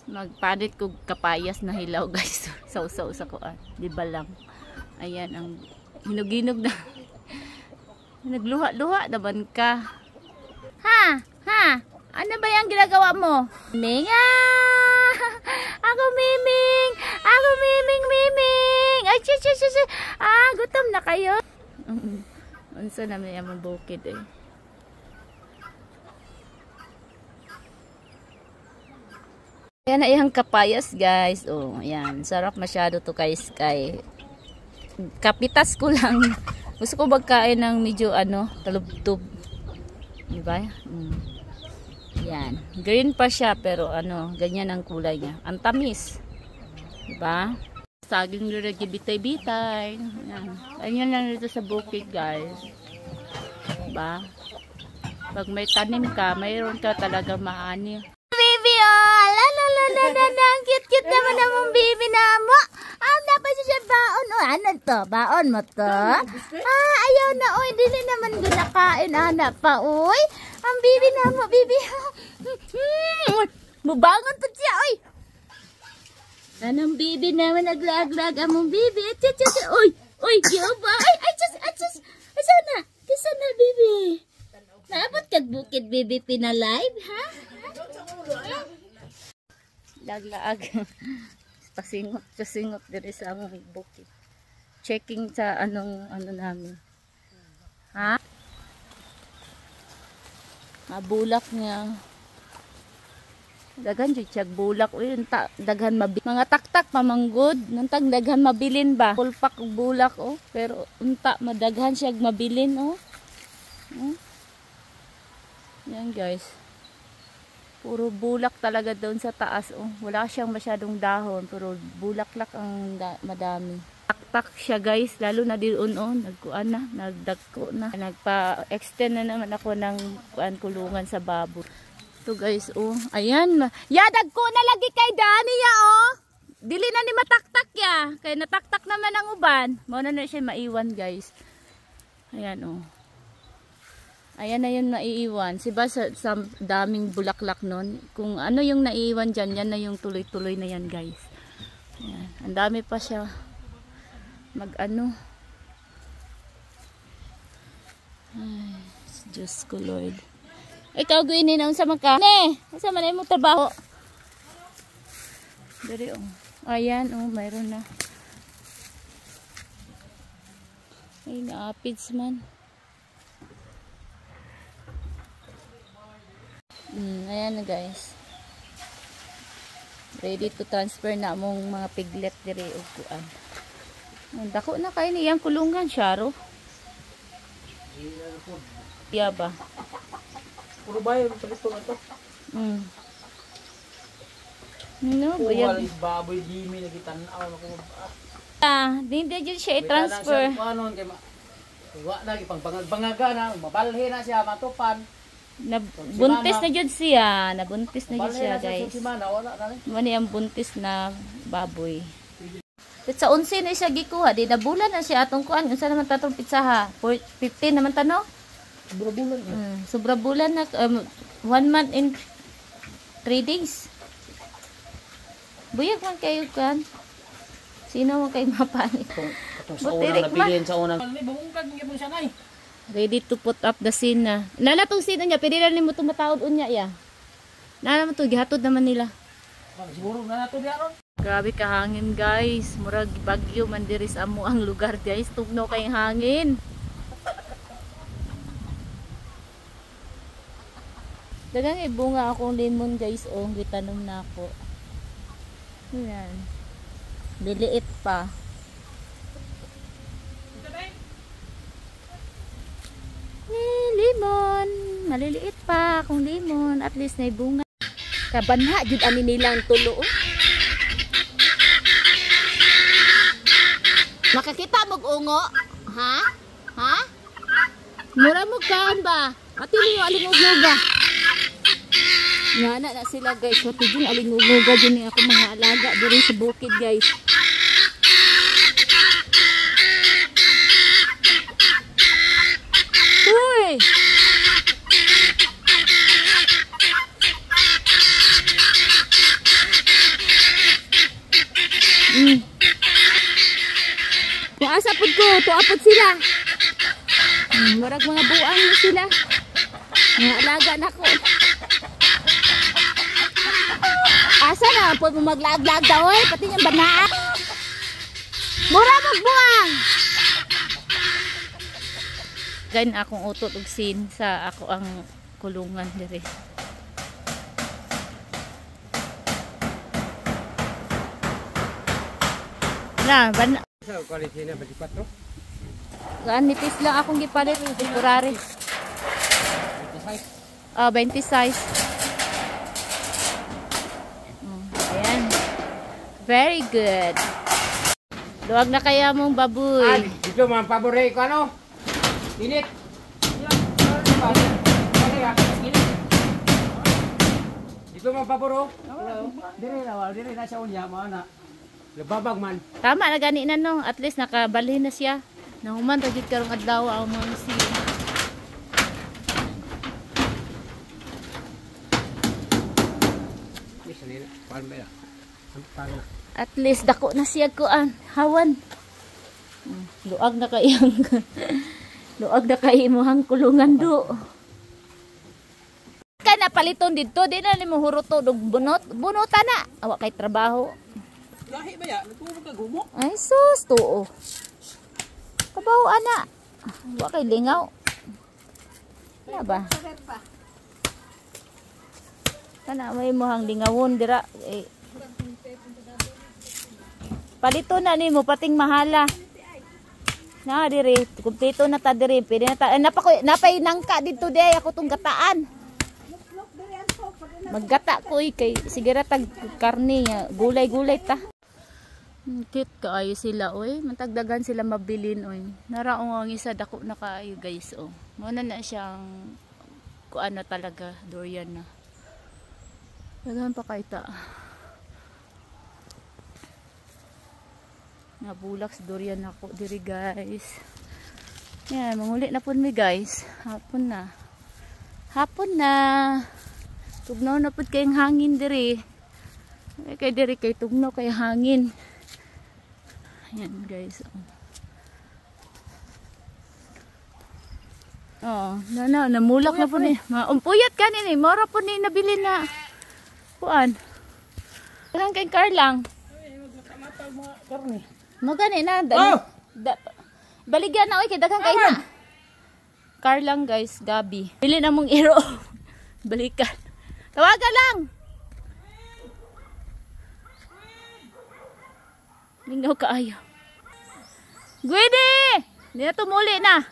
Magpanit ko kapayas na hilaw guys. Sausaw sa kuan. Di ba lang? Ayan ang hinog-hinog na. Nagluha-luha naman ka. Ha? Ha? Ano ba yung ginagawa mo? Minga! Ako miming! Ako miming! Ay, gutom na kayo? Unsa naman yung bukid eh. Yan na yung kapayas guys. Oh, yan. Sarap masyado to kay Sky. Kapitas ko lang. Gusto ko magkain ng medyo talubtub. Diba? Yan. Green pa siya pero ganyan ang kulay niya. Ang tamis. Diba? Saging nyo bitay-bitay. Yan. Ganyan lang dito sa bukid guys. Diba? Pag may tanim ka, mayroon ka talaga maani. Baby, oh! Ang cute-cute naman namang baby na mo. Dapat siya baon. Oh, ano to? Baon mo to? Ayaw na. Oy, dili naman ginakain. Anak pa, oy. Ang baby na mo, baby. Mubangon pa siya, oy. Anong baby naman naglag-lag among baby. Oy, oy, giyoba. Ay, just. Sana. Sana, baby. Naabot kag bukid, baby, pinalive, ha? Laglaag. Pasingot diri sa among bukid. Checking sa ano namin. Ha? Mabulak niya. Daghan jud siya bulak. Uy, daghan mga taktak pamanggod. Nantang daghan mabilin ba? Pulpak og bulak oh. Pero unta madaghan siya mabilin oh. Yan guys. Puro bulak talaga doon sa taas. Oh. Wala siyang masyadong dahon. Puro bulaklak ang madami. Taktak siya guys. Lalo na doon. Oh. Nagkuan na. Nagdagko na. Nagpa-extend na naman ako ng kulungan sa baboy. Ito guys. Oh. Ayan. Dagko na lagi kay Dani ya oh. Dili na ni mataktak ya. Kaya nataktak naman ang uban. Muna na siya maiwan guys. Ayan oh. Ayan na yun naiiwan. Siba sa daming bulaklak nun. Kung ano yung naiiwan dyan, yan na yung tuloy-tuloy na yan guys. Ayan. Ang dami pa siya. Ay, Diyos ko Lord. Ikaw guinin na sa maka. Ne! Sa manay mo trabaho. Dari oh. Ayan oh, mayroon na. Ay, naapids man. Ayan na guys. Ready to transfer na mong mga piglet dire og kuan. Dako na kay niyang kulungan Sharo. Iya ba? Puro bayo sa gusto na to. No, bayad. Baboy gimi lagi tan-aw nako. Hindi jud siya i-transfer. Ano kay wa na pang-bangaga na, mabalhe na siya matupan. Buntis na jud siya, nabuntis na jud siya guys. Mani ang buntis na baboy. Sa 11 na siya gikuha, di na bulan na siya atong kuan. Unsa naman tatong pitsaha? 15 naman tano? Sobra bulan. Sobra bulan na 1 month in 3 days. Buyag man kayo kan. Sino mo kay mapanik? Sa unang napiliin sa unang. Bungkag gyud siya nay. Ready to put up the scene na. Nala tong scene niya, pwede na nimo tumatawod unya ya. Nala mo to gihatod naman nila. Siguro na nato diaron. Grabe ka hangin guys. Murag bagyo man diri sa amo ang lugar guys. Tugnaw kay hangin. Dagang ibunga akong lemon guys. Oh, gitanom na ako. Yan. Liliit pa. Lemon. Maliliit pa akong lemon. At least na bunga. Kabanha jud ani nilang tulo. Makakita mo ungo? Ha? Ha? Mura mo kaan ba? Ati niyo alinguguga. Nga na sila guys. Ati dyan alinguguga dyan ako mga alaga. Diri sa bukid guys. Uy! Kung asa pud ko, tuapod sila. Murag mga buang na sila. Mga alaga na ko. Asa na pud mo maglag-lag daw eh, pati yung banaa. Mura magbuang. Gan akong utot og sin sa ako ang kulungan dire. Na, Sa quality na 24. nipis lang akong gipalit, temporary. 26. Ayan. Very good. Luwag na kaya mong baboy. Dito mga paborito ko ano? Init. Dito mga paboro. Dire na siya unya mga na. Lababag man. Tama na gani na no. At least nakabalhin na siya. Nahuman tagit karong adlaw ang mga siya. At least dako na siya kuan. Hawan. Luag na kayang luag na kay imong kulungan do. Kana paliton dito di na nimo huruto og bunot. Bunuta na. Awa kay trabaho. Lahi ba ya? Nagtubo ka gumo? Ay sus tuo. Kabaw ana. Wa kay lingaw. Ano ba? Kana may mohang lingawon dira. Palito na nimo pating mahala. Na diri, kumpleto na ta diri. Pwede na ta. Napay nangka dito di ako tong gataan. Maggata ko kay sigara tag karne gulay-gulay ta. Cute kaayo sila oy. Matagdagan sila mabilin oy. Naraong ang isa dako na kaayo guys oh. Mo na siyang kuan na talaga durian na. Daghan pa kay ta. Nabulak sa durian ako diri guys. Yan, manguli na pud mi guys. Hapon na. Hapon na. Tugnaw na pud kayong hangin diri. Kay diri kay tugnaw kay hangin. Yan guys. Oh, namulak na po ni. Umpuyat kanin eh. Mara po ni nabili na. Kuan. Lang kay Carlang. Magani na. Baligyan na oy kay daghang kay na. Carlang guys, Gabi. Bili na mong iro. Balikan. Tawagan lang. Lingaw kaayo. Gwede! Hindi na tumuli na.